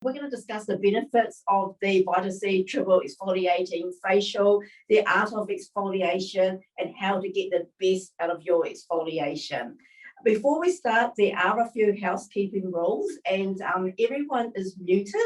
We're going to discuss the benefits of the Vita-C triple exfoliating facial, the art of exfoliation, and how to get the best out of your exfoliation. Before we start, there are a few housekeeping rules, and everyone is muted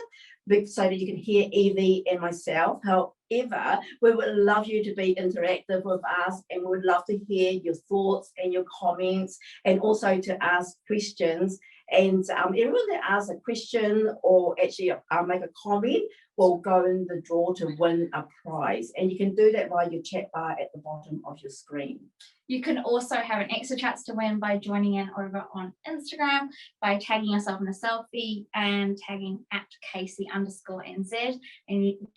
so that you can hear Evie and myself. However, we would love you to be interactive with us, and we would love to hear your thoughts and your comments, and also to ask questions. And everyone that asks a question or actually make a comment will go in the draw to win a prize. And you can do that via your chat bar at the bottom of your screen. You can also have an extra chance to win by joining in over on Instagram, by tagging yourself in a selfie and tagging at Casey_NZ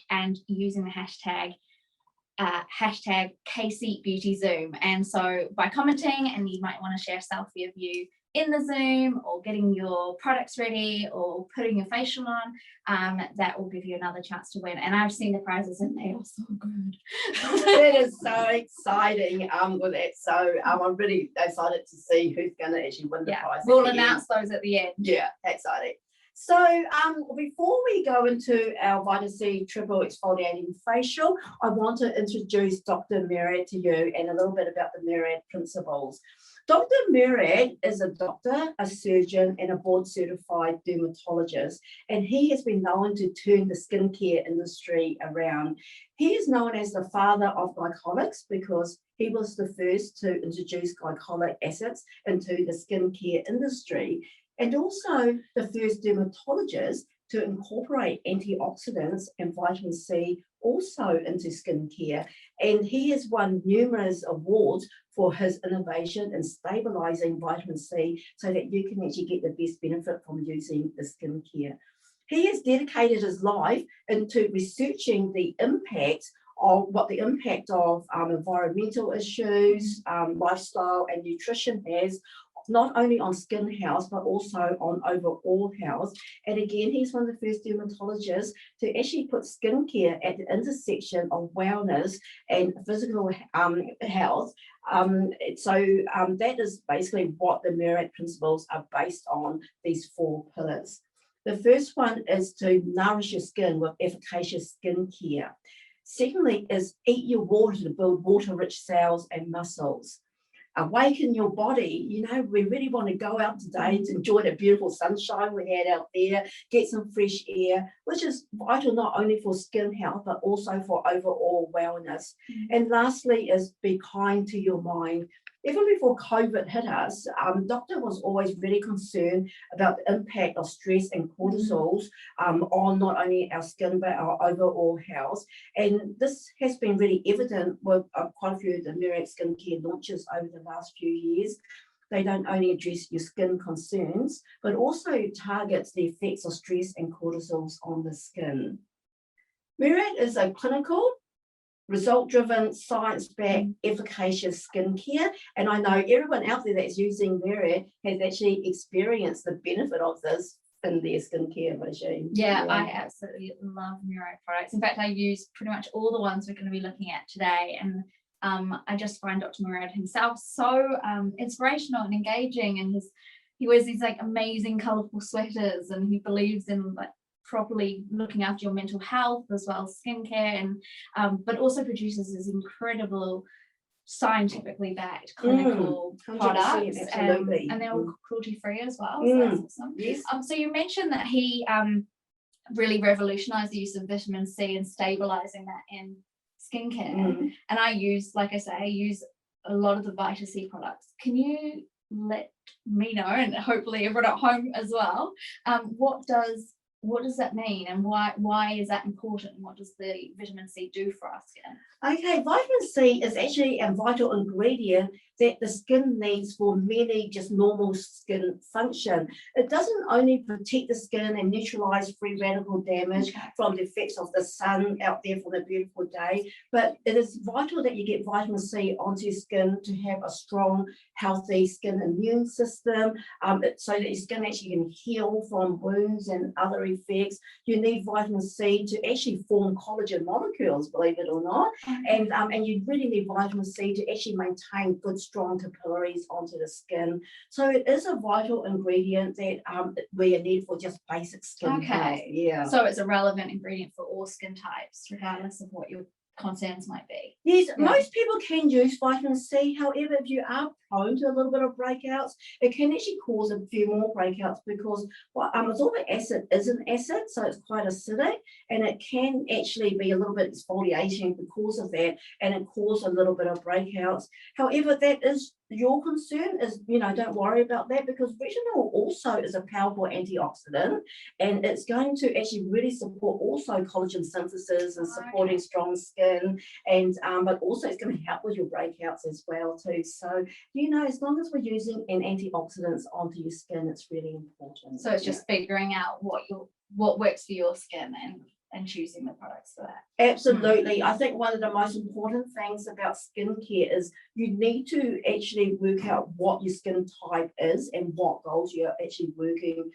and using the hashtag #KaseyBeautyZoom. And so by commenting, and you might want to share a selfie of you in the Zoom or getting your products ready or putting your facial on, that will give you another chance to win. And I've seen the prizes and they are so good. That is so exciting with that. So I'm really excited to see who's going to actually win the prize. We'll announce those at the end. Yeah, exciting. So before we go into our Vita-C triple exfoliating facial, I want to introduce Dr. Murad to you and a little bit about the Murad principles. Dr. Murad is a doctor, a surgeon, and a board-certified dermatologist, and he has been known to turn the skincare industry around. He is known as the father of glycolics because he was the first to introduce glycolic acids into the skincare industry, and also the first dermatologist to incorporate antioxidants and vitamin C also into skincare. And he has won numerous awards for his innovation in stabilizing vitamin C so that you can actually get the best benefit from using the skincare. He has dedicated his life into researching the impact of environmental issues, lifestyle and nutrition has, not only on skin health, but also on overall health. And again, he's one of the first dermatologists to actually put skincare at the intersection of wellness and physical health. That is basically what the Murad principles are based on, these 4 pillars. The first one is to nourish your skin with efficacious skincare. Secondly is eat your water to build water-rich cells and muscles. Awaken your body. You know, we really want to go out today to enjoy the beautiful sunshine we had out there, get some fresh air, which is vital not only for skin health, but also for overall wellness. And lastly is be kind to your mind. Even before COVID hit us, doctor was always very concerned about the impact of stress and cortisols on not only our skin, but our overall health. And this has been really evident with quite a few of the Murad skincare launches over the last few years. They don't only address your skin concerns, but also targets the effects of stress and cortisols on the skin. Murad is a clinical, result-driven, science-backed, efficacious skincare. And I know everyone out there that's using Murad has actually experienced the benefit of this in their skincare regime. Yeah, I absolutely love Murad products. In fact, I use pretty much all the ones we're going to be looking at today. And I just find Dr. Murad himself so inspirational and engaging. And he wears these like amazing, colorful sweaters, and he believes in like properly looking after your mental health as well as skincare, and but also produces this incredible scientifically backed clinical products, absolutely. And they're all cruelty free as well. So that's awesome. Yes. So you mentioned that he really revolutionized the use of vitamin C and stabilizing that in skincare. And I use a lot of the Vita-C products. Can you let me know, and hopefully everyone at home as well, what does that mean, and why is that important, and what does the vitamin C do for our skin? Okay, vitamin C is actually a vital ingredient that the skin needs for many just normal skin function. It doesn't only protect the skin and neutralize free radical damage from the effects of the sun out there for the beautiful day, but it is vital that you get vitamin C onto your skin to have a strong, healthy skin immune system, so that your skin actually can heal from wounds and other effects. You need vitamin C to actually form collagen molecules, believe it or not. And you really need vitamin C to actually maintain good, strong capillaries onto the skin. So it is a vital ingredient that we need for just basic skin health. Yeah. So it's a relevant ingredient for all skin types, regardless of what your concerns might be. Yes, most people can use vitamin C. However, if you are prone to a little bit of breakouts, it can actually cause a few more breakouts because ascorbic acid is an acid, so it's quite acidic, and it can actually be a little bit exfoliating because of that, and it causes a little bit of breakouts. However, that is your concern, is, don't worry about that, because retinol also is a powerful antioxidant, and it's going to actually really support also collagen synthesis and supporting strong skin, and but also it's going to help with your breakouts as well too. So as long as we're using an antioxidants onto your skin, it's really important. So it's just figuring out what works for your skin and choosing the products for that. Absolutely. I think one of the most important things about skincare is you need to actually work out what your skin type is and what goals you're actually working,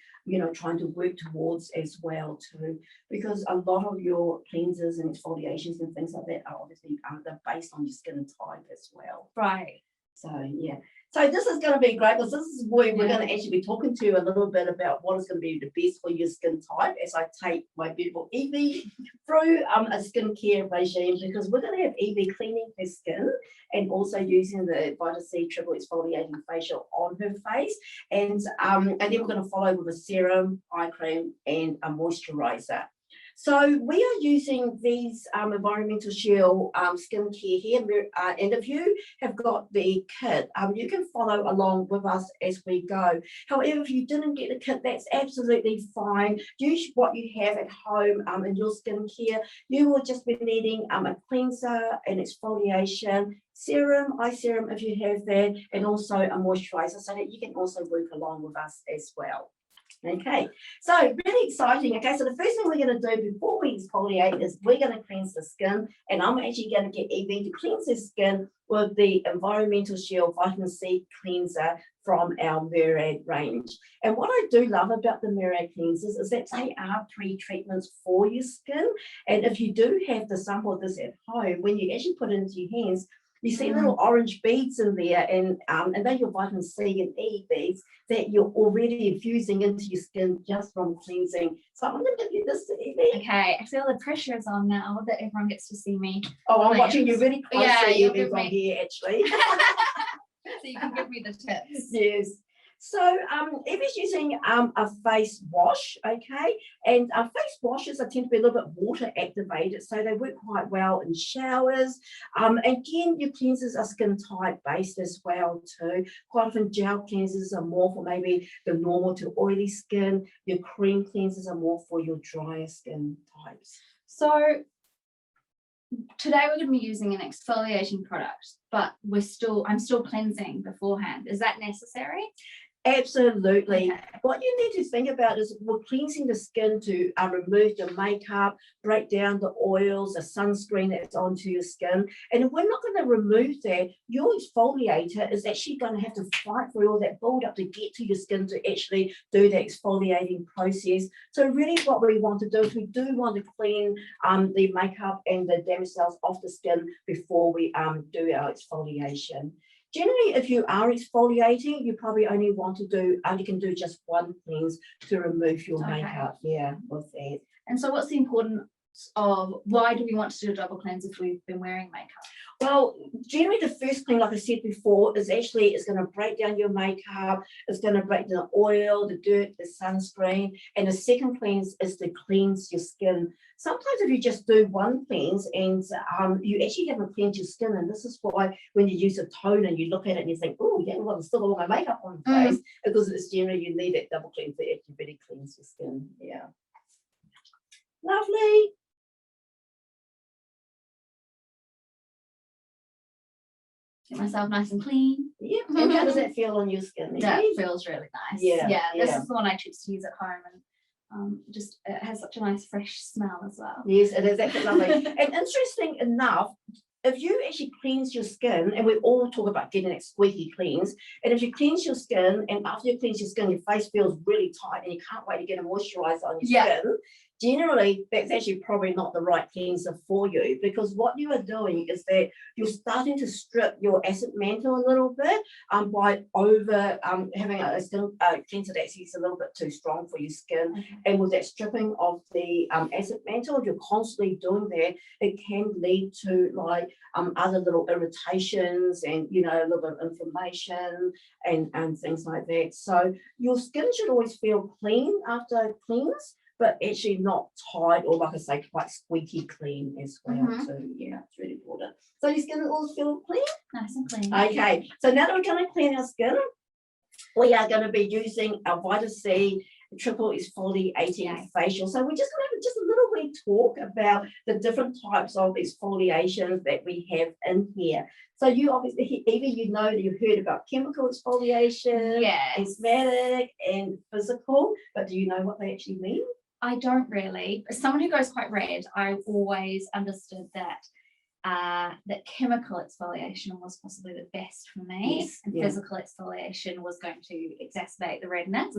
trying to work towards as well too. Because a lot of your cleansers and exfoliations and things like that are obviously they're based on your skin type as well. Right. So yeah. So this is going to be great, because this is where we're going to actually be talking to you a little bit about what is going to be the best for your skin type as I take my beautiful Evie through a skincare regime, because we're going to have Evie cleaning her skin and also using the Vita-C triple exfoliating facial on her face, and then we're going to follow with a serum, eye cream, and a moisturizer. So we are using these environmental shield skincare here, and if you have got the kit, you can follow along with us as we go. However, if you didn't get the kit, that's absolutely fine. Use what you have at home in your skincare. You will just be needing a cleanser, an exfoliation, serum, eye serum if you have that, and also a moisturizer, so that you can also work along with us as well. Okay, so really exciting. Okay, so the first thing we're going to do before we exfoliate is we're going to cleanse the skin, and I'm actually going to get Evie to cleanse the skin with the Environmental Shield Vitamin C Cleanser from our Murad range. And what I do love about the Murad cleansers is that they are pre-treatments for your skin, and if you do have the sample of this at home, when you actually put it into your hands, you see little orange beads in there, and they're your vitamin C and E beads that you're already infusing into your skin just from cleansing. So I'm going to give you this to Evie. Okay, I feel the pressure is on now that everyone gets to see me. Oh, I'm watching you really closely, Evie, from me here actually. So you can give me the tips. Yes. So Evie's using a face wash, okay, and face washes tend to be a little bit water activated, so they work quite well in showers. Again, your cleansers are skin type based as well too. Quite often gel cleansers are more for maybe the normal to oily skin. Your cream cleansers are more for your drier skin types. So today we're going to be using an exfoliation product, but I'm still cleansing beforehand. Is that necessary? Absolutely. Okay. What you need to think about is we're cleansing the skin to remove your makeup, break down the oils, the sunscreen that's onto your skin. And if we're not going to remove that, your exfoliator is actually going to have to fight for all that build up to get to your skin to actually do the exfoliating process. So really what we want to do is we do want to clean the makeup and the damaged cells off the skin before we do our exfoliation. Generally, if you are exfoliating, you probably only want to do, you can do just one cleanse to remove your makeup. Yeah, with that. And so what's the importance of, why do we want to do a double cleanse if we've been wearing makeup? Well, generally the first clean, like I said before, is going to break down your makeup, it's going to break down the oil, the dirt, the sunscreen, and the second cleanse is to cleanse your skin. Sometimes if you just do one cleanse and you actually haven't cleansed your skin, and this is why when you use a toner, you look at it and you think, oh, yeah, well, there's still all my makeup on the face, because it's generally you need that double cleanse to actually really cleanse your skin. Yeah. Lovely. Get myself nice and clean. Yeah. And how does that feel on your skin? That feels really nice. Yeah. This is the one I choose to use at home, and just it has such a nice fresh smell as well. Yes, it is actually lovely. And interesting enough, if you actually cleanse your skin, and we all talk about getting that squeaky cleanse, and if you cleanse your skin, and after you cleanse your skin, your face feels really tight, and you can't wait to get a moisturizer on your skin, generally that's actually probably not the right cleanser for you, because what you are doing is that you're starting to strip your acid mantle a little bit by over having a skin cleanser that is a little bit too strong for your skin. And with that stripping of the acid mantle, if you're constantly doing that, it can lead to like other little irritations and, you know, a little bit of inflammation and things like that. So your skin should always feel clean after cleanse, but actually not tight or, like I say, quite squeaky clean as well. So yeah, it's really important. So your skin will always feel clean? Nice and clean. Okay, so now that we're going to clean our skin, we are going to be using our Vita-C triple exfoliating facial. So we're just going to have just a little wee talk about the different types of exfoliations that we have in here. So you obviously, Evie, you know that you've heard about chemical exfoliation, cosmetic and physical, but do you know what they actually mean? I don't really. As someone who goes quite red, I always understood that that chemical exfoliation was possibly the best for me, and physical exfoliation was going to exacerbate the redness.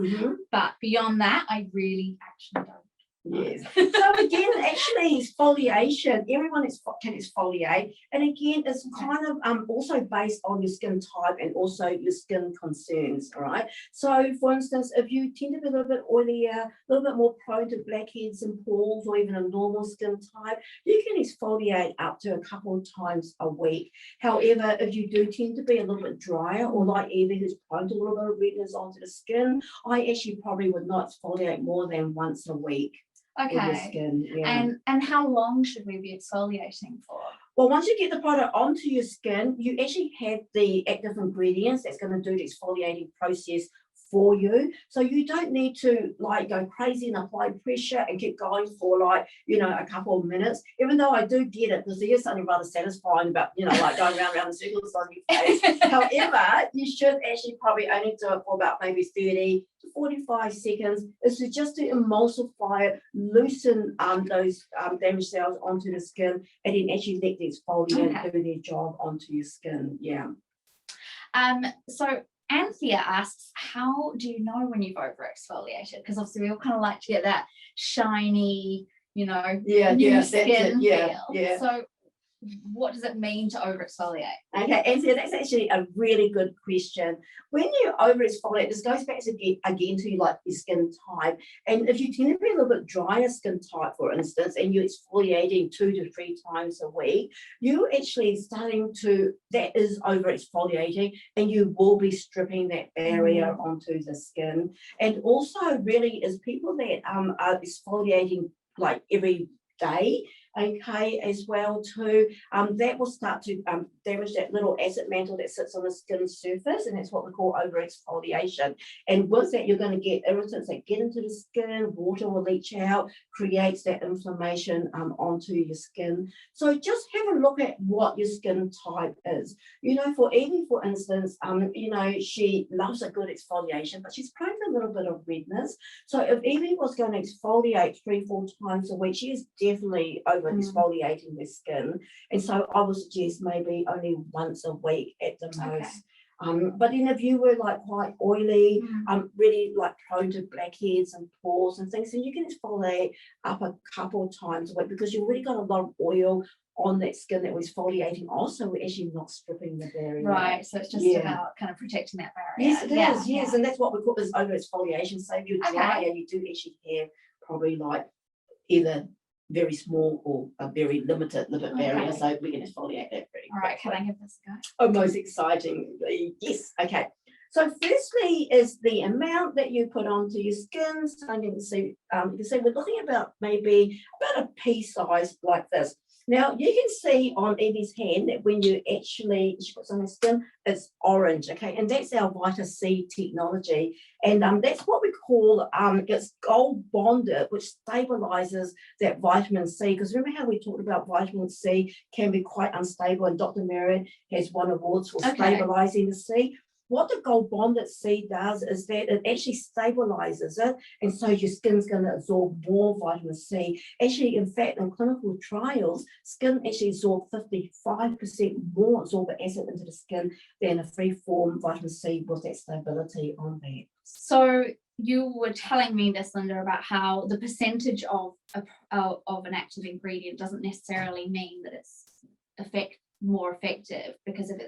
But beyond that, I really actually don't. Yes. So again, actually exfoliation, everyone can exfoliate, and again it's kind of also based on your skin type and also your skin concerns. All right, so for instance, if you tend to be a little bit oilier, a little bit more prone to blackheads and pores, or even a normal skin type, you can exfoliate up to a couple of times a week. However, if you do tend to be a little bit drier, or like Evie, who's prone to a little bit of redness onto the skin, I actually probably would not exfoliate more than once a week. Okay. Skin, and how long should we be exfoliating for? Well, once you get the product onto your skin, you actually have the active ingredients that's going to do the exfoliating process for you. So you don't need to like go crazy and apply pressure and keep going for like, you know, a couple of minutes, even though I do get it, because there is something rather satisfying about, you know, like going round in circles on your face. However, you should actually probably only do it for about maybe 30 to 45 seconds. It's just to emulsify it, loosen those damaged cells onto the skin, and then actually let the exfoliant do their job onto your skin. So Anthea asks, how do you know when you've over exfoliated? Because obviously we all kind of like to get that shiny, you know, new skin feel. So what does it mean to over exfoliate? Okay, Anthea, that's actually a really good question. When you over exfoliate, this goes back again to like your skin type. And if you tend to be a little bit drier skin type, for instance, and you're exfoliating 2 to 3 times a week, you actually starting to, that is over exfoliating, and you will be stripping that barrier onto the skin. And also really is people that are exfoliating like every day, as well too, that will start to damage that little acid mantle that sits on the skin surface, and that's what we call over exfoliation. And with that, you're going to get irritants that get into the skin, water will leach out, creates that inflammation onto your skin. So just have a look at what your skin type is. You know, for Evie, for instance, you know, she loves a good exfoliation, but she's prone to a little bit of redness. So if Evie was going to exfoliate 3-4 times a week, she is definitely over exfoliating the skin, and so I would suggest maybe only once a week at the most. But then if you were like quite oily, really like prone to blackheads and pores and things, then you can exfoliate up a couple of times a week, because you've really got a lot of oil on that skin that was exfoliating also, we're actually not stripping the barrier. Right, so it's just about kind of protecting that barrier. Yes, it is, yes, and that's what we call this over exfoliation. So if you're drier, you do actually have probably like either very small or a very limited barrier, so we can exfoliate that pretty quickly. All right, can I give this a go? Oh, most excitingly, yes. Okay, so firstly is the amount that you put onto your skin. So you can see we're looking about maybe about a pea size like this. Now you can see on Evie's hand that when you actually, she puts on her skin, it's orange, okay, and that's our Vita-C technology, and that's what we call it's gold bonded, which stabilizes that vitamin C. Because remember how we talked about vitamin C can be quite unstable, and Dr. Murad has won awards for stabilizing the C. what the gold bonded C does is that it actually stabilizes it, and so your skin's going to absorb more vitamin C. Actually, in fact, in clinical trials, skin actually absorbs 55% more absorbent acid into the skin than a free-form vitamin C with that stability on that. So you were telling me this, Linda, about how the percentage of an active ingredient doesn't necessarily mean that it's more effective, because if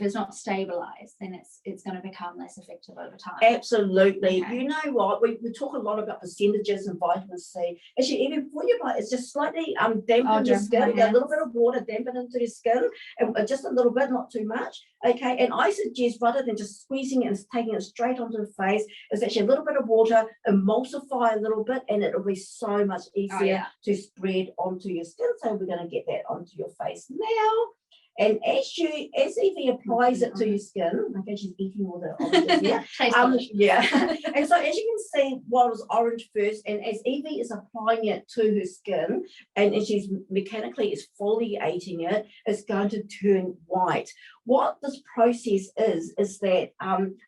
it's not stabilized, then it's going to become less effective over time. Absolutely. Okay. You know what? We talk a lot about percentages and vitamin C. Actually, even before you apply, it's just slightly dampen your skin. A little bit of water dampen into your skin, and just a little bit, not too much. Okay. And I suggest, rather than just squeezing it and taking it straight onto the face, is actually a little bit of water, emulsify a little bit, and it'll be so much easier to spread onto your skin. So we're going to get that onto your face now. And as Evie applies it to your skin, okay, she's eating all the oranges here. And so as you can see, what was orange first, and as Evie is applying it to her skin, and as she's mechanically exfoliating it, it's going to turn white. What this process is that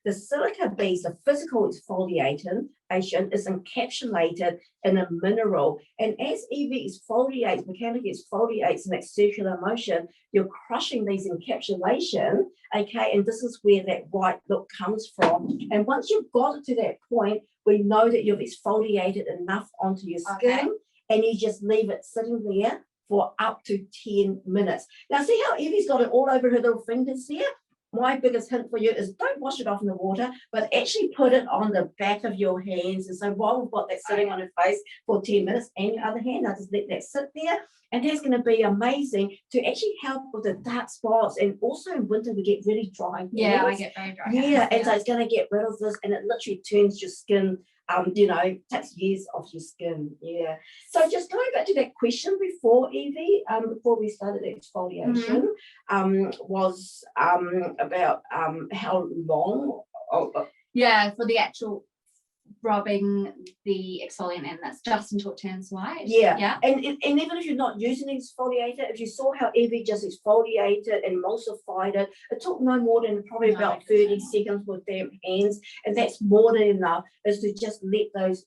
the silica beads, the physical exfoliation, is encapsulated in a mineral, and as Evie exfoliates, mechanically exfoliates in that circular motion, you're crushing these encapsulation, okay, and this is where that white look comes from. And once you've got it to that point, we know that you've exfoliated enough onto your skin, and you just leave it sitting there for up to 10 minutes. Now see how Evie's got it all over her little fingers there? My biggest hint for you is don't wash it off in the water, but actually put it on the back of your hands. And so while we've got that sitting on her face for 10 minutes, and your other hand, I'll just let that sit there. And that's going to be amazing to actually help with the dark spots. And also in winter, we get really dry hands. Yeah, I get very dry hands. Yeah, and so it's going to get rid of this, and it literally turns your skin, takes years off your skin. Yeah. So just going back to that question before, Evie, before we started exfoliation, was about how long. For the actual rubbing the exfoliant in, that's just until it turns white. Yeah. And even if you're not using an exfoliator, if you saw how Evie just exfoliated and emulsified it, it took no more than probably about 30 seconds with damp hands, and that's more than enough, is to just let those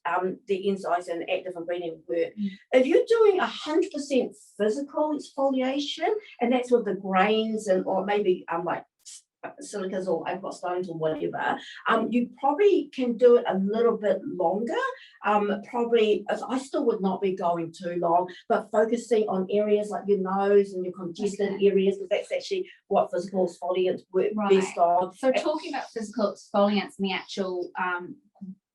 the enzymes and active ingredient work. If you're doing 100% physical exfoliation, and that's with the grains and or maybe like silicas or apricot stones or whatever, you probably can do it a little bit longer. Probably, I still would not be going too long, but focusing on areas like your nose and your congested areas, because that's actually what physical exfoliants work best on. So talking about physical exfoliants and the actual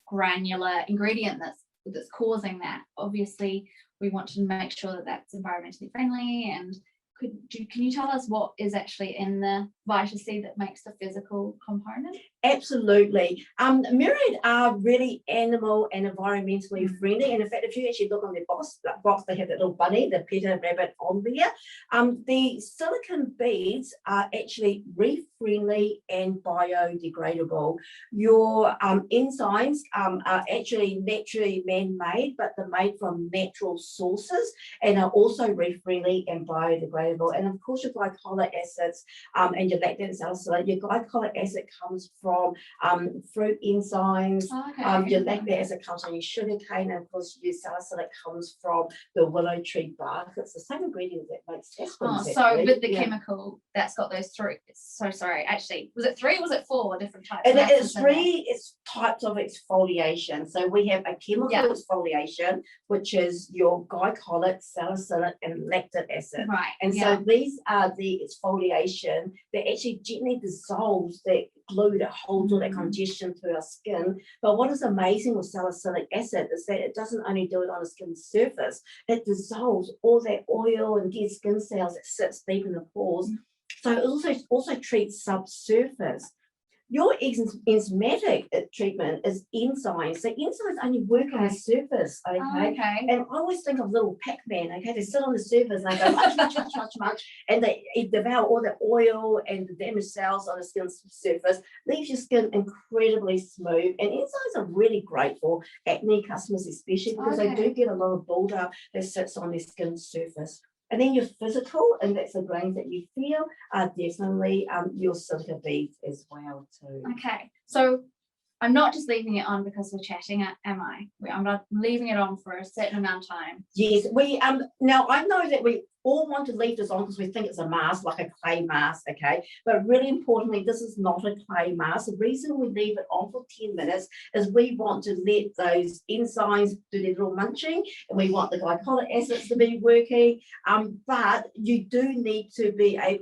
granular ingredient that's causing that, obviously we want to make sure that that's environmentally friendly. And can you tell us what is actually in the Vita-C that makes the physical component? Absolutely. Murad are really animal and environmentally friendly. And in fact, if you actually look on their box, they have that little bunny, the PETA rabbit on there. The silicon beads are actually reef friendly and biodegradable. Your enzymes are actually naturally man-made, but they're made from natural sources and are also reef friendly and biodegradable. And of course, your glycolic acids and your lactate salicylate. Your glycolic acid comes from fruit enzymes. Your lactate acid comes from your sugar cane, and of course your salicylate comes from the willow tree bark. It's the same ingredient that makes aspirins. So with the chemical that's got those three. So sorry, actually, was it 3 or was it 4 different types? And it's 3 types of exfoliation. So we have a chemical exfoliation, which is your glycolic, salicylate, and lactic acid. Right. And so these are the exfoliation that actually gently dissolves that glue that holds all that congestion to our skin. But what is amazing with salicylic acid is that it doesn't only do it on the skin surface, it dissolves all that oil and dead skin cells that sits deep in the pores. So it also treats subsurface. Your enzymatic treatment is enzymes. So enzymes only work on the surface, okay? And I always think of little Pac-Man, okay? They sit on the surface and they go much, and they devour all the oil and the damaged cells on the skin surface, leaves your skin incredibly smooth. And enzymes are really great for acne customers, especially because they do get a lot of buildup that sits on their skin surface. And then your physical, and that's the grains that you feel, are definitely your silica beads as well too. Okay, so I'm not just leaving it on because we're chatting, am I? I'm not leaving it on for a certain amount of time. Yes, we now I know that we all want to leave this on because we think it's a mask, like a clay mask, okay? But really importantly, this is not a clay mask. The reason we leave it on for 10 minutes is we want to let those enzymes do their little munching, and we want the glycolic acids to be working. But you do need to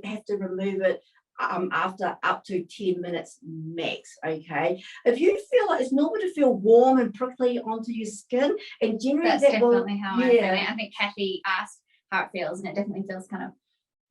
have to remove it after up to 10 minutes max, okay? If you feel like it's normal to feel warm and prickly onto your skin, and generally That's that definitely how I feel it. I think Kathy asked how it feels, and it definitely feels kind of,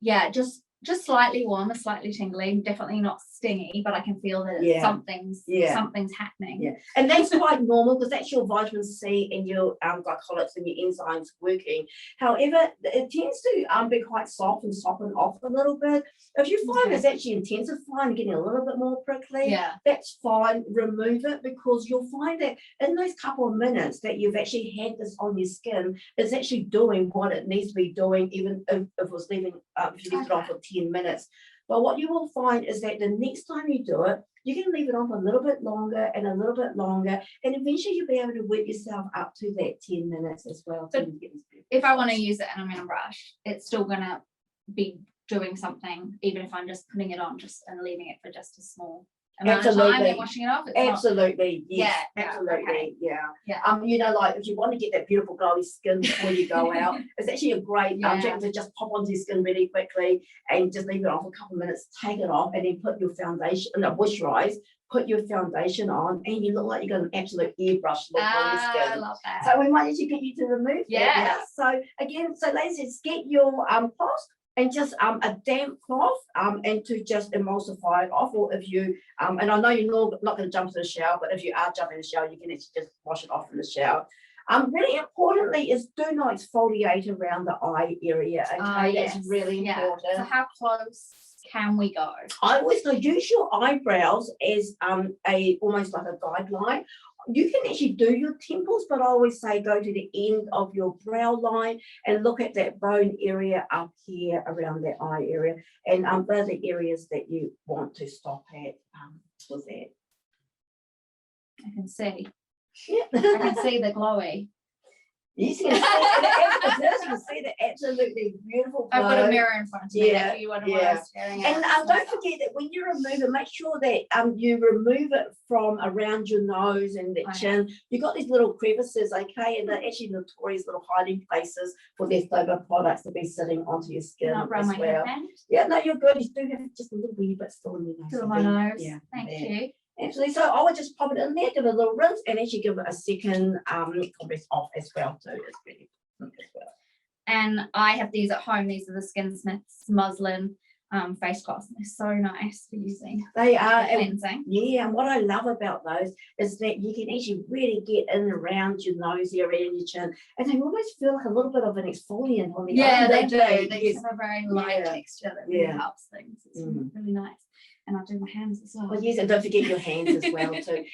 yeah, just slightly warmer, slightly tingly, definitely not stingy, but I can feel that something's happening. Yeah, and that's quite normal because that's your vitamin C and your glycolics and your enzymes working. However, it tends to be quite soft and soften off a little bit. If you find it's actually intensifying, getting a little bit more prickly, that's fine. Remove it, because you'll find that in those couple of minutes that you've actually had this on your skin, it's actually doing what it needs to be doing, even if it was leaving if you left it on for 10 minutes. But what you will find is that the next time you do it, you can leave it on for a little bit longer and a little bit longer, and eventually you'll be able to work yourself up to that 10 minutes as well. But if I want to use it and I'm in a rush, it's still gonna be doing something, even if I'm just putting it on and leaving it for just a small amount of time and washing it off. Absolutely, yes, yeah, absolutely, okay. yeah. You know, like if you want to get that beautiful glowy skin before you go out, it's actually a great trick to just pop onto your skin really quickly and just leave it on for a couple of minutes, take it off, and then put your foundation, moisturize, put your foundation on, and you look like you got an absolute airbrush look on your skin. I love that. So we might actually get you to remove that. Yeah. So again, ladies, just get your cloth and just a damp cloth and to just emulsify it off. Or if you and I know you're not going to jump to the shower, but if you are jumping in the shower, you can actually just wash it off in the shower. Really importantly is do not exfoliate around the eye area. Okay, that's really important. So how close can we go? I always go use your eyebrows as almost like a guideline. You can actually do your temples, but I always say go to the end of your brow line and look at that bone area up here around that eye area. And those are the areas that you want to stop at with that. I can see. Yeah. I can see the glowy. Yes, you can see the absolutely beautiful glow. I've got a mirror in front of me if you want to staring at. And don't forget that when you remove it, make sure that you remove it from around your nose and the chin. You've got these little crevices, okay, and they're actually notorious little hiding places for leftover products to be sitting onto your skin as well. Yeah, no, you're good. You do have just a little wee bit still in your nose. Still in my nose. Yeah, thank you. Absolutely. So I would just pop it in there, give it a little rinse, and actually give it a second compress off as well too. It's really good as well. And I have these at home. These are the Skin Smiths muslin face cloths. They're so nice for using. They are cleansing. And what I love about those is that you can actually really get in around your nose area and your chin, and they almost feel like a little bit of an exfoliant on the Yeah, they do. They have a very light texture that really helps things. It's really nice. And I'll do my hands as well. Well, yes, and don't forget your hands as well too.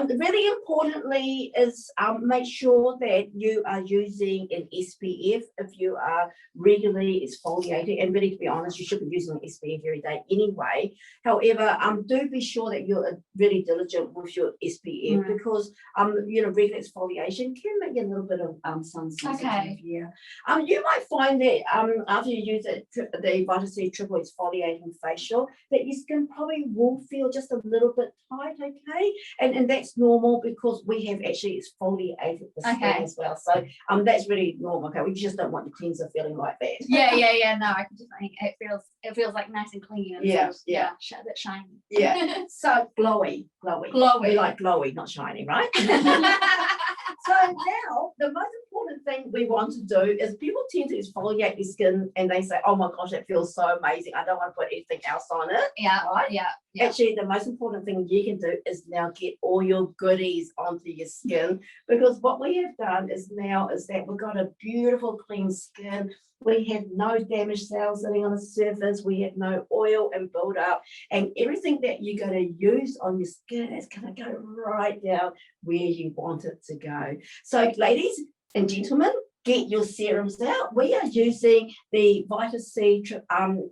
Really importantly is make sure that you are using an SPF if you are regularly exfoliating. And really, to be honest, you should be using an SPF every day anyway. However, do be sure that you're really diligent with your SPF because regular exfoliation can make you a little bit of sun sensitive. Okay. Yeah. You might find that after you use the Vita-C triple exfoliating facial, that your skin probably will feel just a little bit tight, okay, and that's normal because we have actually exfoliated the skin as well, so that's really normal. Okay, we just don't want your cleanser feeling like that. Yeah. No, I can definitely. It feels like nice and clean and a bit shiny. Yeah. So glowy. We like glowy, not shiny, right? So now the most important thing we want to do is people tend to exfoliate their skin and they say, oh my gosh, that feels so amazing. I don't want to put anything else on it. Yeah. Right? Yeah. Actually, the most important thing you can do is now get all your goodies onto your skin, because what we have done is that we've got a beautiful clean skin. We have no damaged cells sitting on the surface. We have no oil and build up, and everything that you're going to use on your skin is going to go right down where you want it to go. So ladies and gentlemen, get your serums out, we are using the Vita-C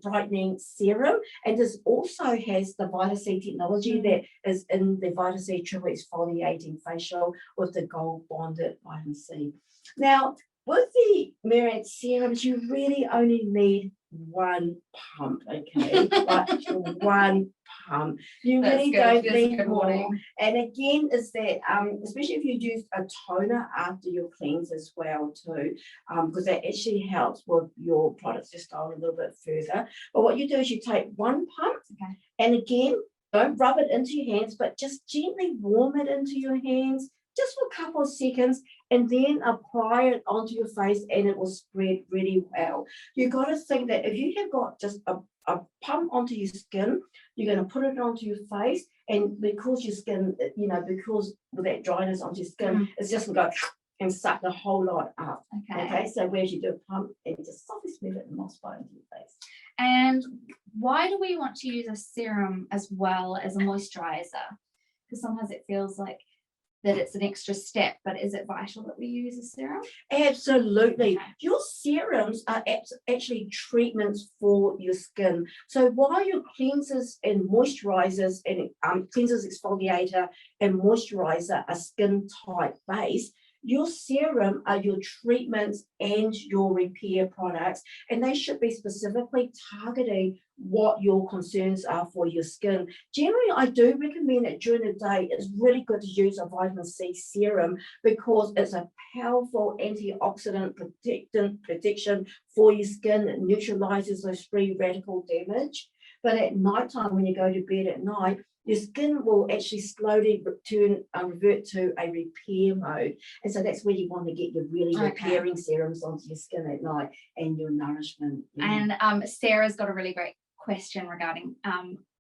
Brightening Serum, and this also has the Vita-C technology that is in the Vita-C Triple Exfoliating Facial with the gold bonded vitamin C. Now, with the Murad serums, you really only need one pump, okay? Like one pump. You really don't need more. And again, is that especially if you use a toner after your cleanse as well too, because that actually helps with your products just going a little bit further. But what you do is you take one pump, and again, don't rub it into your hands, but just gently warm it into your hands just for a couple of seconds, and then apply it onto your face, and it will spread really well. You've got to think that if you have got just a pump onto your skin, you're going to put it onto your face, and because your skin, you know, because with that dryness onto your skin, it's just going to go and suck the whole lot up. Okay, so whereas you do a pump, and just softly spread it and moisturize into your face. And why do we want to use a serum as well as a moisturizer? Because sometimes it feels like that it's an extra step, but is it vital that we use a serum? Absolutely. Your serums are actually treatments for your skin. So while your cleansers and moisturizers and cleansers, exfoliator and moisturizer are skin type based, your serum are your treatments and your repair products, and they should be specifically targeting what your concerns are for your skin. Generally, I do recommend that during the day, it's really good to use a vitamin C serum because it's a powerful antioxidant protection for your skin. It neutralizes those free radical damage. But at nighttime, when you go to bed at night, your skin will actually slowly revert to a repair mode. And so that's where you want to get your really repairing serums onto your skin at night and your nourishment. And Sarah's got a really great question regarding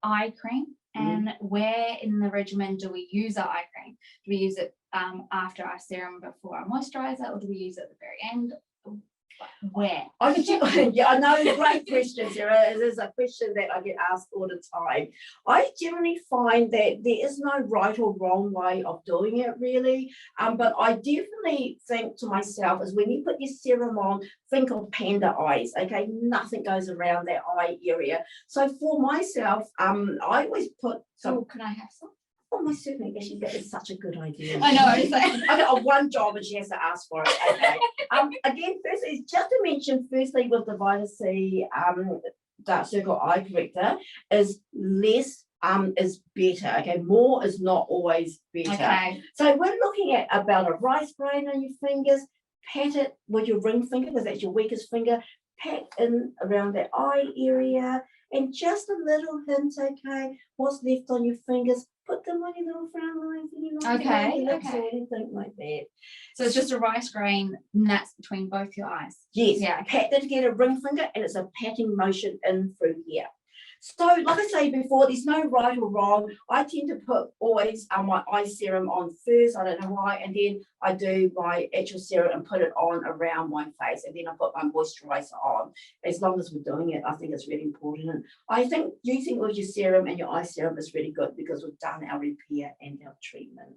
eye cream, and where in the regimen do we use our eye cream? Do we use it after our serum before our moisturizer, or do we use it at the very end? Where? Yeah, I know, great question, Sarah. It is a question that I get asked all the time. I generally find that there is no right or wrong way of doing it, really. But I definitely think to myself is when you put your serum on, think of panda eyes, okay? Nothing goes around that eye area. So for myself, I always put some. Oh, can I have some? Oh, my certainly. Actually, that is such a good idea. I know. It's like I got one job and she has to ask for it. Okay. Again, firstly, just to mention, firstly, with the Vita-C dark circle eye corrector, is less is better. Okay, more is not always better. Okay. So we're looking at about a rice grain on your fingers. Pat it with your ring finger because that's your weakest finger. Pat in around that eye area, and just a little hint. Okay, what's left on your fingers? Put them on your little frown lines and your lips or anything like that. So it's just a rice grain, and that's between both your eyes. Yes. Yeah. Pat that together, ring finger, and it's a patting motion in through here. So, like I say before, there's no right or wrong. I tend to put always my eye serum on first. I don't know why, and then I do my actual serum and put it on around my face, and then I put my moisturizer on. As long as we're doing it, I think it's really important. And I think using all your serum and your eye serum is really good because we've done our repair and our treatment.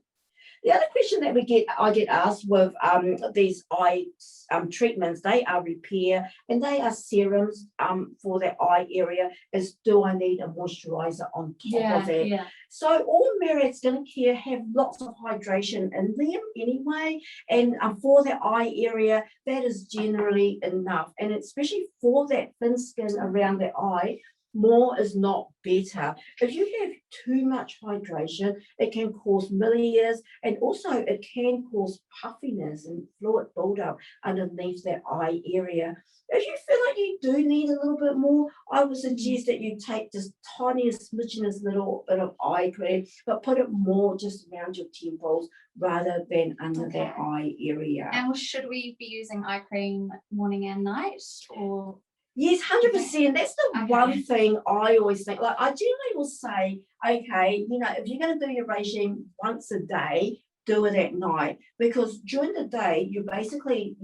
The other question that I get asked with these eye treatments, they are repair and they are serums for that eye area, is do I need a moisturizer on top of it? Yeah. So all Murad skincare have lots of hydration in them anyway, and for that eye area, that is generally enough. And especially for that thin skin around the eye, more is not better. If you have too much hydration, it can cause miliaries, and also it can cause puffiness and fluid buildup underneath that eye area. If you feel like you do need a little bit more, I would suggest that you take this tiniest smidgenous little bit of eye cream, but put it more just around your temples rather than under that eye area. And should we be using eye cream morning and night, or? Yes, 100%. That's the one thing I always think. Like, I generally will say, okay, you know, if you're going to do your regime once a day, do it at night, because during the day, your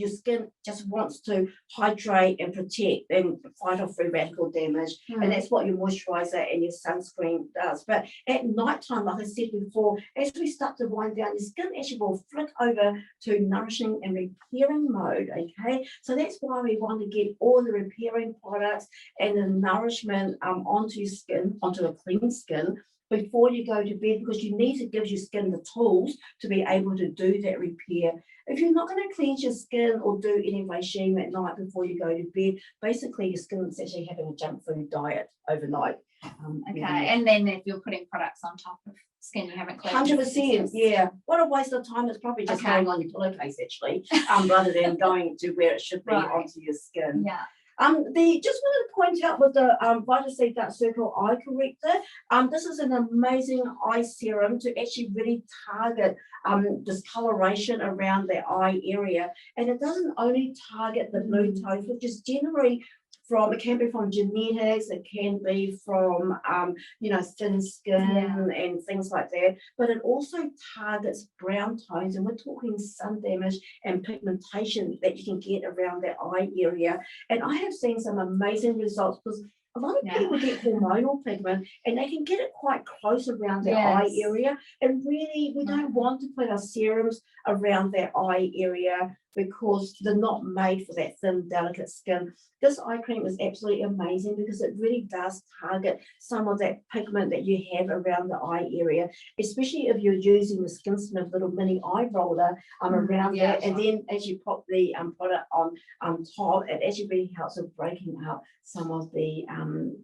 skin just wants to hydrate and protect and fight off free radical damage. And that's what your moisturizer and your sunscreen does. But at nighttime, like I said before, as we start to wind down, your skin actually will flick over to nourishing and repairing mode, okay? So that's why we want to get all the repairing products and the nourishment onto your skin, onto a clean skin, before you go to bed, because you need to give your skin the tools to be able to do that repair. If you're not going to cleanse your skin or do any regime at night before you go to bed, basically your skin is actually having a junk food diet overnight. Okay, and then if you're putting products on top of skin you haven't cleansed. 100%, yeah. What a waste of time. It's probably just going on your pillowcase actually, rather than going to where it should be onto your skin. Yeah. Just wanted to point out with the Vita-C Dark Circle Eye Corrector, this is an amazing eye serum to actually really target discoloration around the eye area. And it doesn't only target the blue tones, which is generally it can be from genetics, it can be from, thin skin and things like that, but it also targets brown tones, and we're talking sun damage and pigmentation that you can get around that eye area. And I have seen some amazing results, because a lot of people get hormonal pigment and they can get it quite close around their eye area. And really, we don't want to put our serums around that eye area because they're not made for that thin, delicate skin. This eye cream is absolutely amazing because it really does target some of that pigment that you have around the eye area, especially if you're using the Skin Smith little mini eye roller around that. And then as you pop the product on top, it actually really helps with breaking up some of the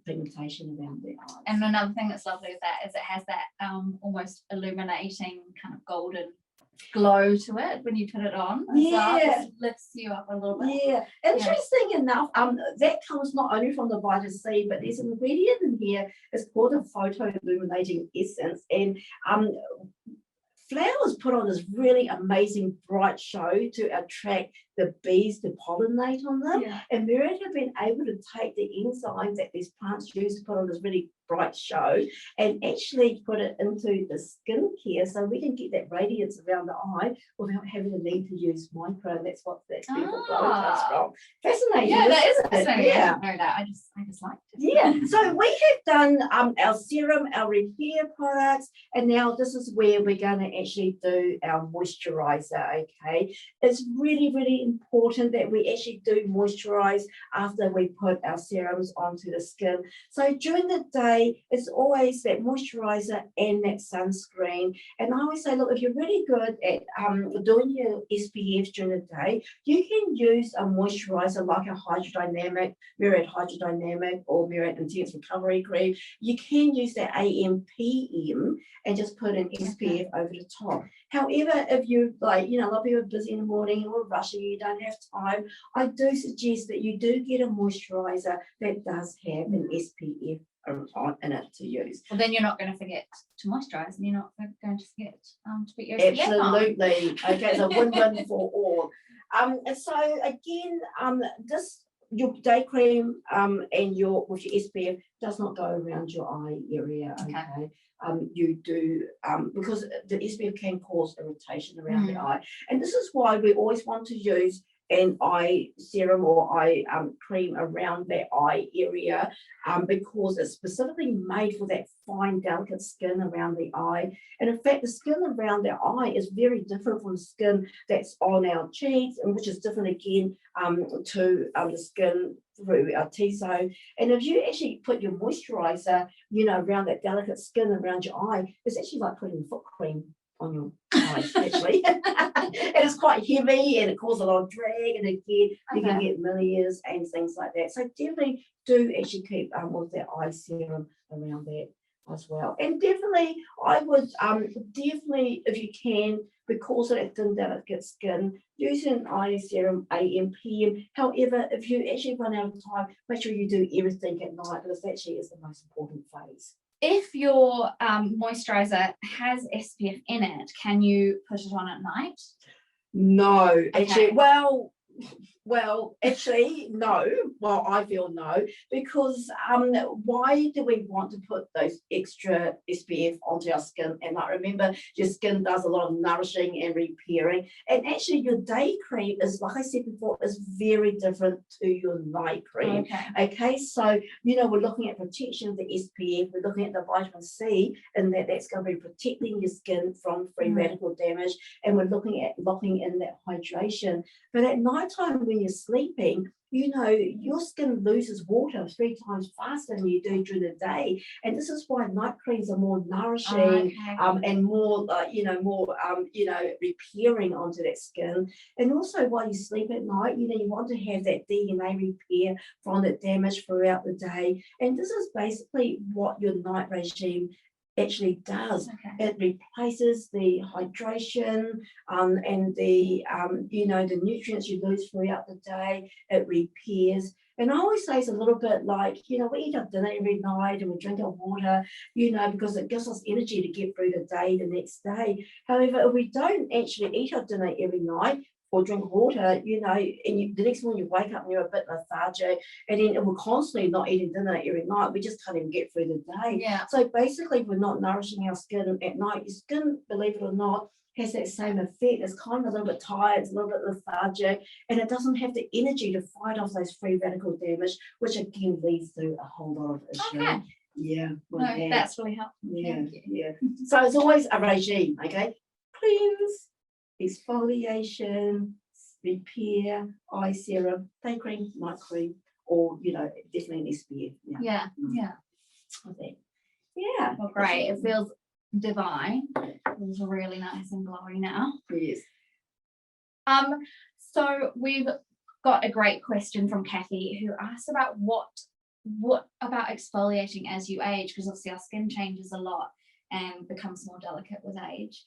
pigmentation around the eyes. And another thing that's lovely with that is it has that almost illuminating kind of golden glow to it when you put it on. It lifts you up a little bit. Interesting enough, that comes not only from the Vita-C, but there's an ingredient in here. It's called a photo illuminating essence, and flowers put on this really amazing bright show to attract the bees to pollinate on them. And Murad have been able to take the enzymes that these plants use to put on this really bright show and actually put it into the skincare, so we can get that radiance around the eye without having the need to use micro. That's what that beautiful glow comes from. Fascinating. Yeah, that is fascinating. Yeah. I didn't know that. I just liked it. So we have done our serum, our repair products, and now this is where we're going to actually do our moisturizer. Okay, it's really, really important that we actually do moisturize after we put our serums onto the skin. So during the day, it's always that moisturizer and that sunscreen. And I always say, look, if you're really good at doing your SPF during the day, you can use a moisturizer like a hydrodynamic, Murad hydrodynamic or Murad intense recovery cream. You can use that AM PM and just put an SPF over the top. However, if you a lot of people are busy in the morning or rushing, you don't have time, I do suggest that you do get a moisturizer that does have an SPF in it to use. Well, then you're not going to forget to moisturize, and you're not going to forget to put your SPF Absolutely. Okay, it's a win-win for all. And so again, your day cream and with your SPF does not go around your eye area. Okay. You do because the SPF can cause irritation around the eye, and this is why we always want to use an eye serum or eye cream around that eye area, because it's specifically made for that fine, delicate skin around the eye. And in fact, the skin around the eye is very different from the skin that's on our cheeks, and which is different again to the skin through our T-zone. And if you actually put your moisturizer, around that delicate skin around your eye, it's actually like putting foot cream on your eyes, actually. And it's quite heavy and it causes a lot of drag, and again, you can get milieu and things like that. So definitely do actually keep with that eye serum around that as well. And definitely, I would definitely, if you can, because of that thin, delicate skin, use an eye serum AM, PM. However, if you actually run out of time, make sure you do everything at night, because that actually is the most important phase. If your moisturizer has SPF in it, can you put it on at night? No, actually, well, Well, actually, no. Well, I feel no, because why do we want to put those extra SPF onto our skin? And like, remember, your skin does a lot of nourishing and repairing. And actually, your day cream is, like I said before, is very different to your night cream. Okay, so we're looking at protection of the SPF. We're looking at the vitamin C, and that's going to be protecting your skin from free radical damage. And we're looking at locking in that hydration. But at nighttime, when you're sleeping, your skin loses water 3 times faster than you do during the day. And this is why night creams are more nourishing and more, repairing onto that skin. And also while you sleep at night, you want to have that DNA repair from the damage throughout the day. And this is basically what your night regime actually does. It replaces the hydration and the the nutrients you lose throughout the day. It repairs. And I always say it's a little bit like, we eat our dinner every night and we drink our water, because it gives us energy to get through the day the next day. However, if we don't actually eat our dinner every night or drink water, and the next morning you wake up and you're a bit lethargic, and then we're constantly not eating dinner every night, we just can't even get through the day. So basically, we're not nourishing our skin at night. Your skin, believe it or not, has that same effect. It's kind of a little bit tired, it's a little bit lethargic, and it doesn't have the energy to fight off those free radical damage, which again leads to a whole lot of issues. Yeah, no, that's really helpful. Yeah. So it's always a regime, okay? Cleanse, exfoliation, repair, eye serum, day cream, night cream, or definitely an SPF. Yeah. Well, great. It feels divine. It's really nice and glowy now. Yes. So we've got a great question from Kathy, who asks about what about exfoliating as you age, because obviously our skin changes a lot and becomes more delicate with age.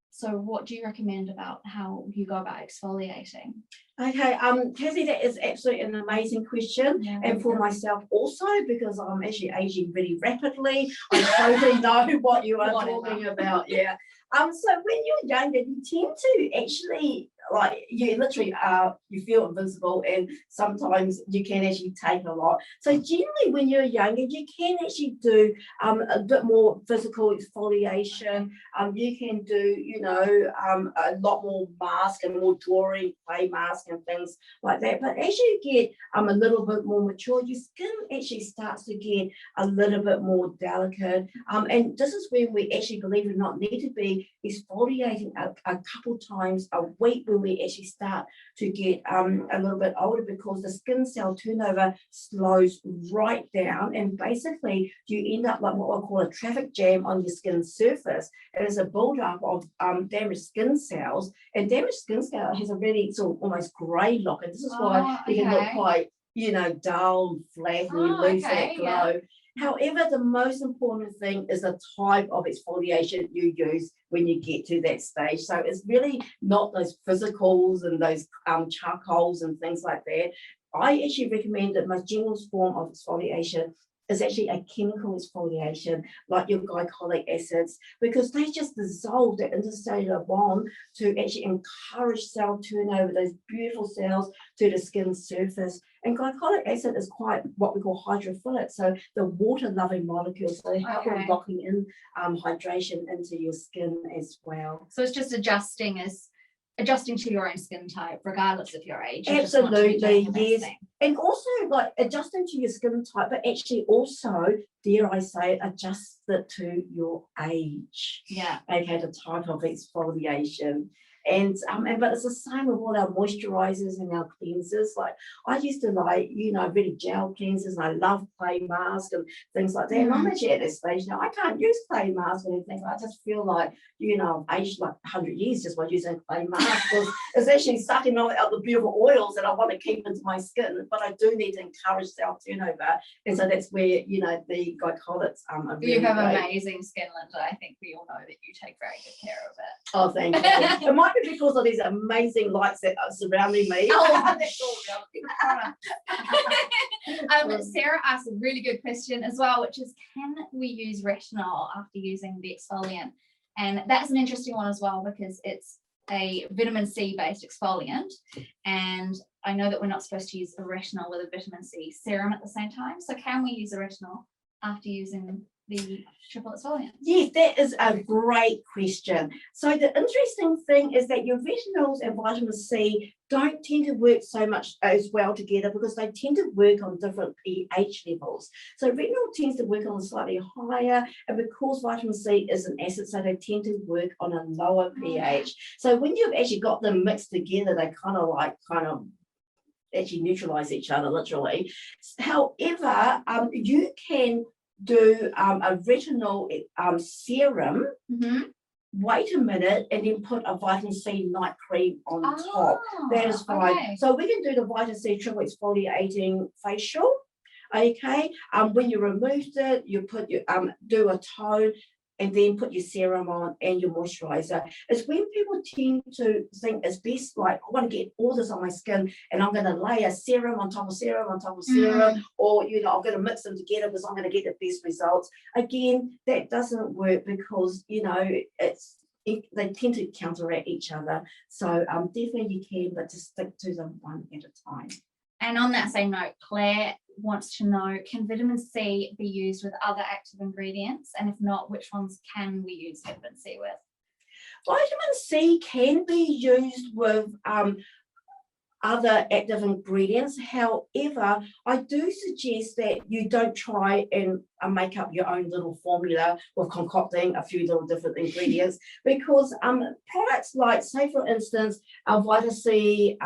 So what do you recommend about how you go about exfoliating? Okay, Kathy, that is absolutely an amazing question. And for myself also, because I'm actually aging really rapidly, I totally know what you are talking about. So when you're younger, you tend to actually, like, you literally you feel invincible, and sometimes you can actually take a lot. So generally when you're younger, you can actually do a bit more physical exfoliation. You can do, a lot more mask and more drawing clay mask and things like that. But as you get a little bit more mature, your skin actually starts to get a little bit more delicate. And this is when we actually, believe it or not, need to be exfoliating a couple times a week when we actually start to get a little bit older, because the skin cell turnover slows right down, and basically you end up like what I call a traffic jam on your skin surface. It is a buildup of damaged skin cells, and damaged skin cell has a really sort of almost grey look, and this is why you can look quite dull and flat, and you lose that glow. However, the most important thing is the type of exfoliation you use when you get to that stage. So it's really not those physicals and those charcoals and things like that. I actually recommend that my general form of exfoliation is actually a chemical exfoliation, like your glycolic acids, because they just dissolve that intercellular bond to actually encourage cell turnover, those beautiful cells to the skin surface. And glycolic acid is quite what we call hydrophilic, so the water-loving molecules, so they help with locking in hydration into your skin as well. So it's just adjusting to your own skin type, regardless of your age. Absolutely, yes. And also like adjusting to your skin type, but actually also, dare I say, adjust it to your age. Okay, the type of exfoliation. And but it's the same with all our moisturizers and our cleansers. Like I used to really gel cleansers, and I love clay masks and things like that. And I'm actually at this stage now, I can't use clay masks or anything. I just feel like, I've aged like 100 years just by using clay masks, because it's actually sucking out the beautiful oils that I want to keep into my skin. But I do need to encourage cell turnover. And so that's where, the glycolics are really You have great. Amazing skin, Linda. I think we all know that you take very good care of it. Oh, thank you. It might be because of these amazing lights that are surrounding me. Sarah asked a really good question as well, which is, can we use retinol after using the exfoliant? And that's an interesting one as well, because it's a vitamin C based exfoliant, and I know that we're not supposed to use a retinol with a vitamin C serum at the same time. So can we use a retinol after using the triple exfoliant? Yes, that is a great question. So the interesting thing is that your retinols and vitamin C don't tend to work so much as well together because they tend to work on different pH levels. So retinol tends to work on a slightly higher, and because vitamin C is an acid, so they tend to work on a lower pH. So when you've actually got them mixed together, they kind of actually neutralize each other literally. However, you can do a retinol serum, wait a minute, and then put a vitamin C night cream on top. That is fine. Okay. So we can do the vitamin C triple exfoliating facial. Okay, when you removed it, you put your do a tone and then put your serum on and your moisturizer. It's when people tend to think it's best, like, I want to get all this on my skin and I'm going to lay a serum on top of serum on top of serum, or, you know, I'm going to mix them together because I'm going to get the best results. Again, that doesn't work because, you know, they tend to counteract each other. So definitely you can, but just stick to them one at a time. And on that same note, Claire wants to know, can vitamin C be used with other active ingredients? And if not, which ones can we use vitamin C with? Vitamin C can be used with other active ingredients. However, I do suggest that you don't try and make up your own little formula with concocting a few little different ingredients, because products like, say for instance, our Vita-C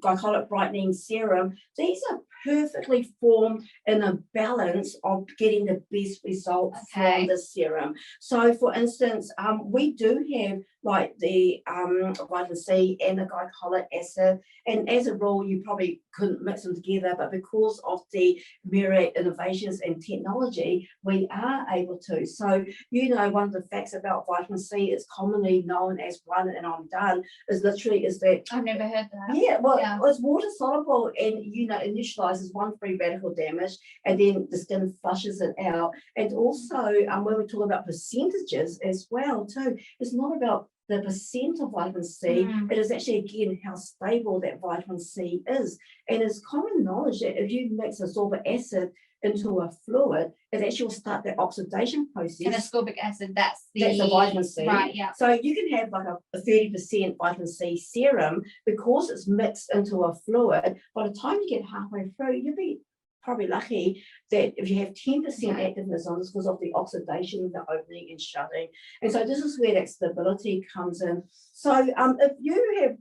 glycolic brightening serum, these are perfectly formed in a balance of getting the best result from the serum. So for instance, we do have like the vitamin C and the glycolic acid, and as a rule you probably couldn't mix them together, but because of the Murad innovations and technology, we are able to. So, you know, one of the facts about vitamin C is commonly known as one and I'm done, is that I've never heard that. Yeah, well, it's water soluble, and, you know, it neutralizes one free radical damage, and then the skin flushes it out. And also, when we talk about percentages as well too, it's not about the percent of vitamin C, it is actually, again, how stable that vitamin C is. And it's common knowledge that if you mix ascorbic acid into a fluid, it actually will start the oxidation process. And ascorbic acid, that's the vitamin C. Right, yeah. So you can have like a 30% vitamin C serum, because it's mixed into a fluid. By the time you get halfway through, you'll be probably lucky that if you have 10% activeness on this because of the oxidation, the opening and shutting. And so this is where that stability comes in. So if you have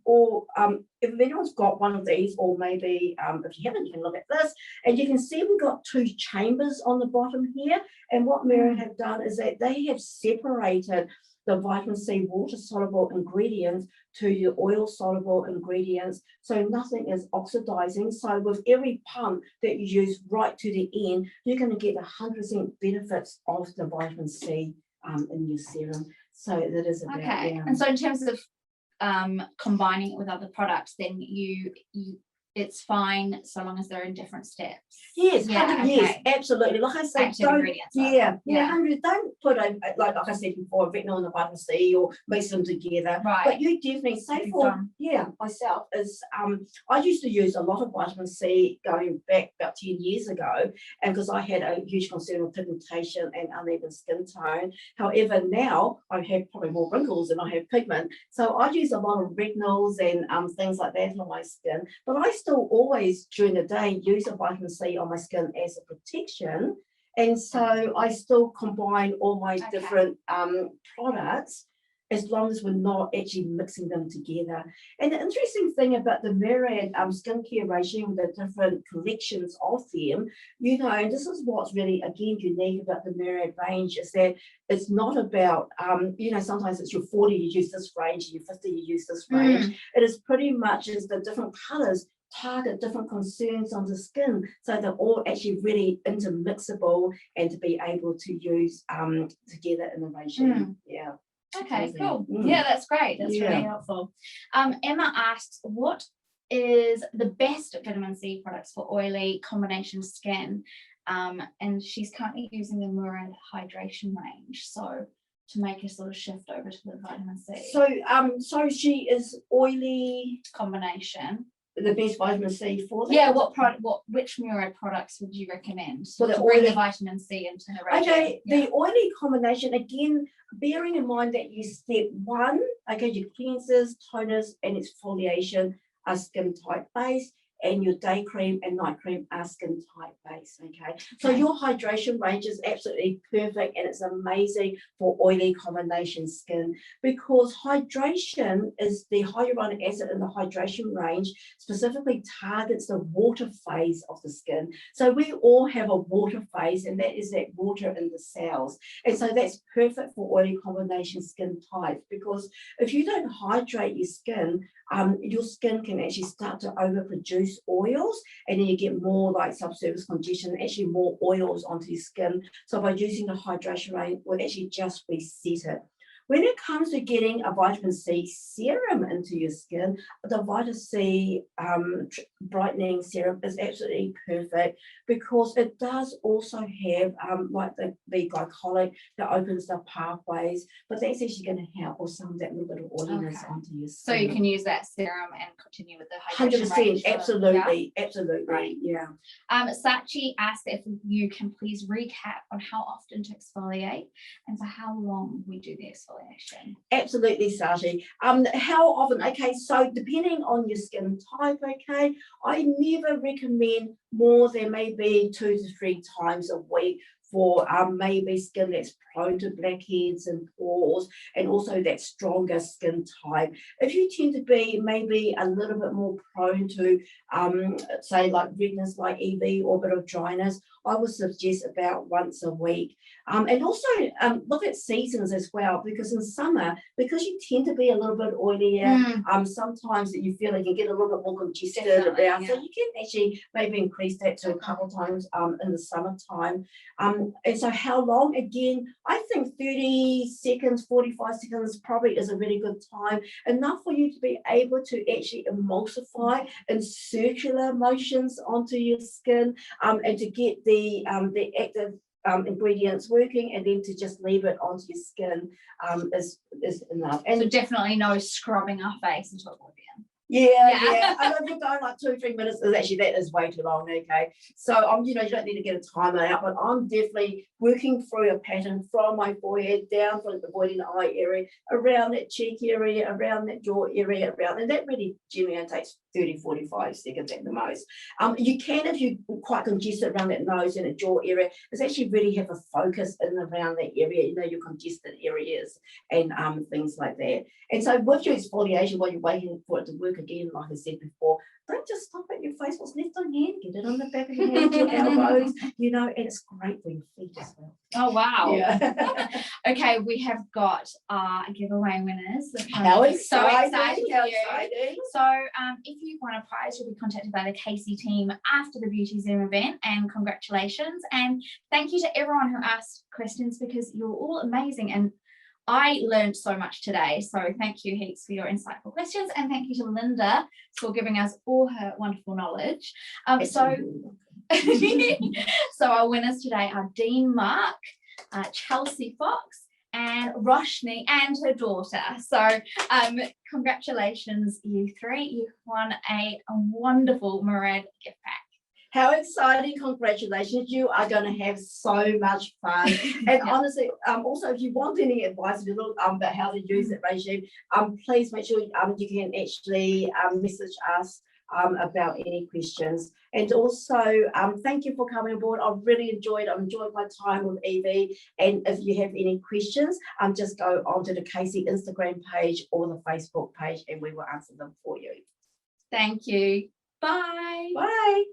if anyone's got one of these, or maybe if you haven't, you can look at this, and you can see we've got two chambers on the bottom here. And what Murad have done is that they have separated the vitamin C water soluble ingredients to your oil soluble ingredients, so nothing is oxidizing. So with every pump that you use right to the end, you're going to get 100% benefits of the vitamin C in your serum. So that is about, And so in terms of combining it with other products, then it's fine so long as they're in different steps. Yes, yes, absolutely. Like I say, don't put like I said before, a retinol and a vitamin C, or mix them together. Right. But you definitely, say for myself is I used to use a lot of vitamin C going back about 10 years ago, and because I had a huge concern with pigmentation and uneven skin tone. However, now I have probably more wrinkles than I have pigment, so I use a lot of retinols and things like that on my skin. But I still always during the day use a vitamin C on my skin as a protection, and so I still combine all my different products, as long as we're not actually mixing them together. And the interesting thing about the Murad skincare regime, the different collections of them, you know, and this is what's really, again, unique about the Murad range, is that it's not about, you know, sometimes it's your 40, you use this range, your 50, you use this range. It is pretty much as the different colors target different concerns on the skin, so they're all actually really intermixable and to be able to use together in the regime. Okay, cool. Yeah, that's great. That's really helpful. Emma asks, what is the best vitamin C products for oily combination skin? And she's currently using the Murad hydration range. So to make a sort of shift over to the vitamin C So she is oily. combination? The best vitamin C for that. Yeah, which Murad products would you recommend For the to bring the oily- vitamin C into her regime? Okay, the oily combination, again, bearing in mind that you step one, okay, your cleansers, toners, and exfoliation are skin type base, and your day cream and night cream are skin type base, okay? So your hydration range is absolutely perfect, and it's amazing for oily combination skin, because hydration is the hyaluronic acid in the hydration range specifically targets the water phase of the skin. So we all have a water phase, and that is that water in the cells. And so that's perfect for oily combination skin type, because if you don't hydrate your skin can actually start to overproduce oils, and then you get more like subsurface congestion, actually more oils onto your skin. So by using the hydration range, will actually just reset it. When it comes to getting a vitamin C serum into your skin, the Vita-C Brightening Serum is absolutely perfect, because it does also have like the glycolic that opens the pathways, but that's actually going to help with some of that little bit of oiliness onto your skin. So you can use that serum and continue with the hydration 100%, range. absolutely, absolutely, Right. yeah. Sachi asked if you can please recap on how often to exfoliate and for how long we do the exfoliation. Absolutely, Sashi. How often? Okay, so depending on your skin type, okay, I never recommend more than maybe 2 to 3 times a week for maybe skin that's prone to blackheads and pores, and also that stronger skin type. If you tend to be maybe a little bit more prone to say like redness like EV or a bit of dryness, I would suggest about once a week. And also look at seasons as well, because in summer, because you tend to be a little bit oilier, sometimes that you feel like you get a little bit more congested around. So you can actually maybe increase that to a couple of times in the summertime. And so how long? Again, I think 30 seconds, 45 seconds probably is a really good time, enough for you to be able to actually emulsify in circular motions onto your skin, and to get the active ingredients working, and then to just leave it onto your skin is enough. And so definitely no scrubbing our face until oblivion. Yeah. And if you're going like 2 or 3 minutes, that is way too long, okay? So you don't need to get a timer out, but I'm definitely working through a pattern from my forehead down, from avoiding the eye area, around that cheek area, around that jaw area, and that really generally takes 30, 45 seconds at the most. You can, if you're quite congested around that nose and the jaw area, is actually really have a focus in around that area, your congested areas and things like that. And so with your exfoliation, while you're waiting for it to work again, like I said before, don't just stop at your face. What's left on your hand, get it on the back of your hands, your elbows, and it's great for your feet as well. Oh, wow. Yeah. Okay, we have got our giveaway winners. How exciting. So excited for How you. exciting. So if you won a prize, you'll be contacted by the Casey team after the Beauty Zoom event, and congratulations. And thank you to everyone who asked questions, because you're all amazing. And I learned so much today. So thank you heaps for your insightful questions. And thank you to Linda for giving us all her wonderful knowledge. So our winners today are Dean Mark, Chelsea Fox, and Roshni and her daughter. So congratulations, you three. You've won a wonderful Murad gift pack. How exciting. Congratulations. You are going to have so much fun. And honestly, also, if you want any advice about how to use that regime, please make sure you can actually message us about any questions. And also, thank you for coming aboard. I've really enjoyed my time with Evie. And if you have any questions, just go onto the Casey Instagram page or the Facebook page, and we will answer them for you. Thank you. Bye. Bye.